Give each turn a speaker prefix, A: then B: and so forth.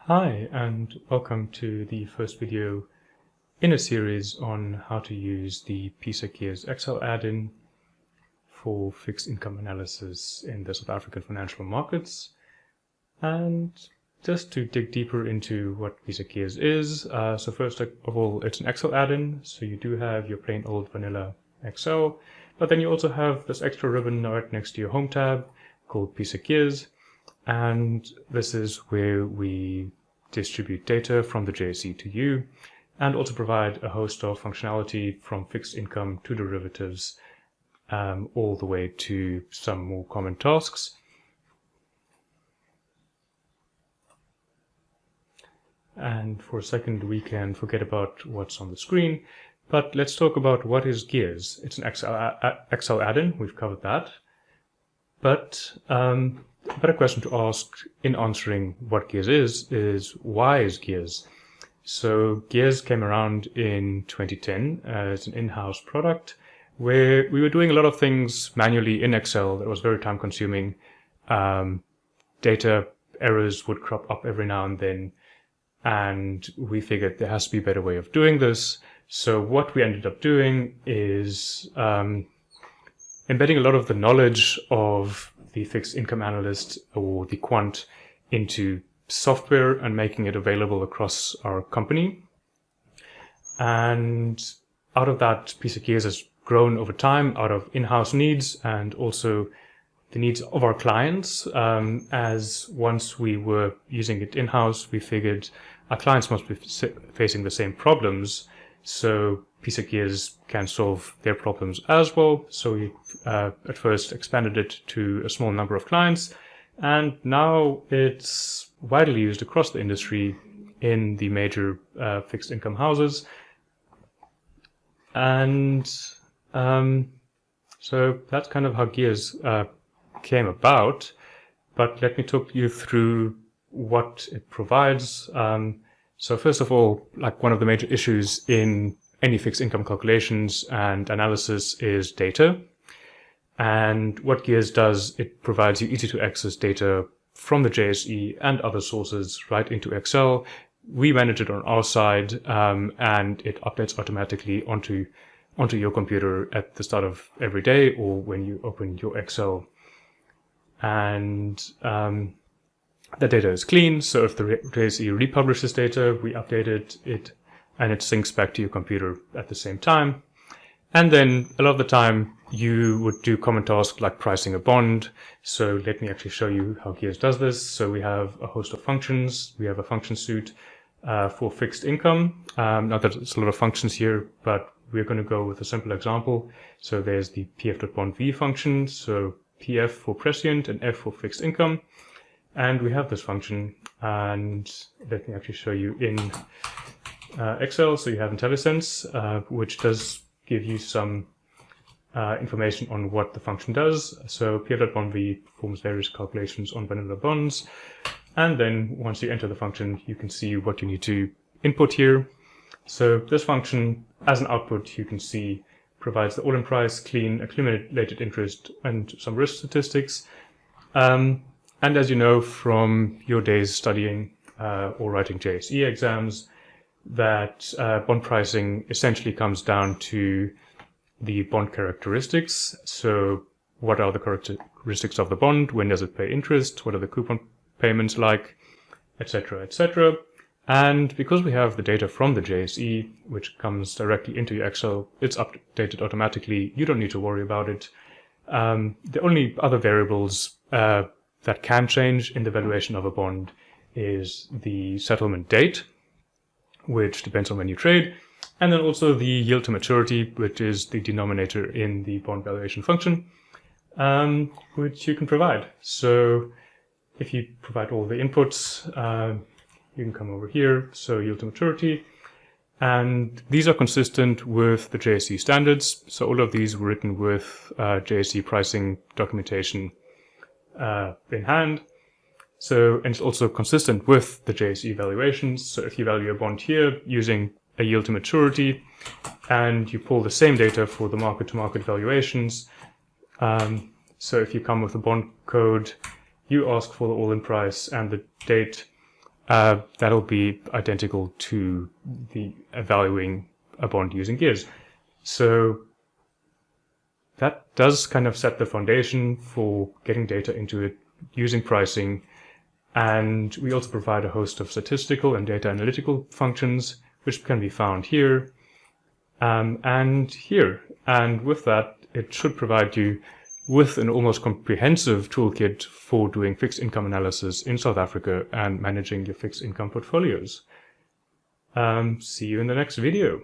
A: Hi, and welcome to the first video in a series on how to use the PSec GEARS Excel Add-In for fixed income analysis in the South African financial markets. And just to dig deeper into what PSec GEARS is, so first of all, it's an Excel add-in, so you do have your plain old vanilla Excel, but then you also have this extra ribbon right next to your Home tab called PSec GEARS. And this is where we distribute data from the JSE to you and also provide a host of functionality from fixed income to derivatives, all the way to some more common tasks. And for a second, we can forget about what's on the screen, but let's talk about what is GEARS. It's an Excel add-in, we've covered that. But a better question to ask in answering what GEARS is why is GEARS? So GEARS came around in 2010 as an in-house product where we were doing a lot of things manually in Excel that was very time consuming. Data errors would crop up every now and then, and we figured there has to be a better way of doing this. So what we ended up doing is embedding a lot of the knowledge of the fixed income analyst or the quant into software and making it available across our company. And out of that, PSec GEARS has grown over time out of in-house needs and also the needs of our clients. As once we were using it in-house, we figured our clients must be facing the same problems. So PSec GEARS can solve their problems as well. So we at first expanded it to a small number of clients, and now it's widely used across the industry in the major fixed income houses. And so that's kind of how GEARS came about. But let me talk you through what it provides. So first of all, like one of the major issues in any fixed income calculations and analysis is data. And what GEARS does, it provides you easy to access data from the JSE and other sources right into Excel. We manage it on our side, and it updates automatically onto your computer at the start of every day or when you open your Excel. And the data is clean, so if the JSE republishes data, we update it and it syncs back to your computer at the same time. And then a lot of the time you would do common tasks like pricing a bond. So let me actually show you how GEARS does this. So we have a host of functions. We have a function suite for fixed income. Not that there's a lot of functions here, but we're going to go with a simple example. So there's the pf.bondv function, so pf for prescient and f for fixed income. And we have this function, and let me actually show you in Excel. So you have IntelliSense, which does give you some information on what the function does. So pf.bondv performs various calculations on vanilla bonds. And then once you enter the function, you can see what you need to input here. So this function, as an output, you can see provides the all-in price, clean, accumulated interest, and some risk statistics. And as you know from your days studying or writing JSE exams, that bond pricing essentially comes down to the bond characteristics. So what are the characteristics of the bond? When does it pay interest? What are the coupon payments like? Etc., etc. And because we have the data from the JSE, which comes directly into your Excel, it's updated automatically. You don't need to worry about it. The only other variables that can change in the valuation of a bond is the settlement date, which depends on when you trade, and then also the yield to maturity, which is the denominator in the bond valuation function, which you can provide. So if you provide all the inputs, you can come over here, so yield to maturity, and these are consistent with the JSE standards. So all of these were written with JSE pricing documentation in hand. So, and it's also consistent with the JSE valuations. So if you value a bond here using a yield to maturity and you pull the same data for the market-to-market valuations, so if you come with a bond code, you ask for the all-in price and the date, that'll be identical to the valuing a bond using GEARS. So that does kind of set the foundation for getting data into it, using pricing, and we also provide a host of statistical and data analytical functions, which can be found here and here. And with that, it should provide you with an almost comprehensive toolkit for doing fixed income analysis in South Africa and managing your fixed income portfolios. See you in the next video.